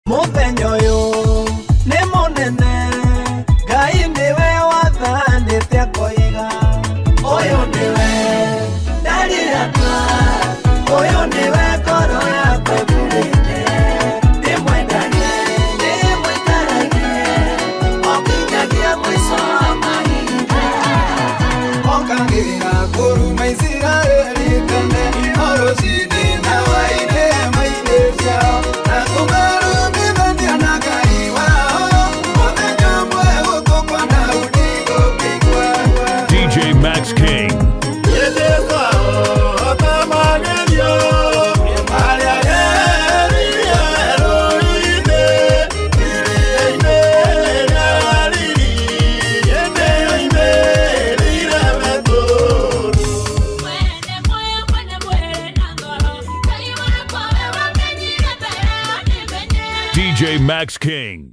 Muthenya uyu ni munene Ngai niwe wathanite koiga uyu niwe ndari yakwa uyu niwe ngoro yakwa burite ndimwendanie ndimwikaragie okinyagia mwico wa mahinda okangirira kuruma Isiraeli tene ihoro cini na waine maine ciao na kumarumithania na Ngai wao muthenya ũmwe gũtũkwa na ũndigo kĩigua DJ MaxKing. DJ MaxKing.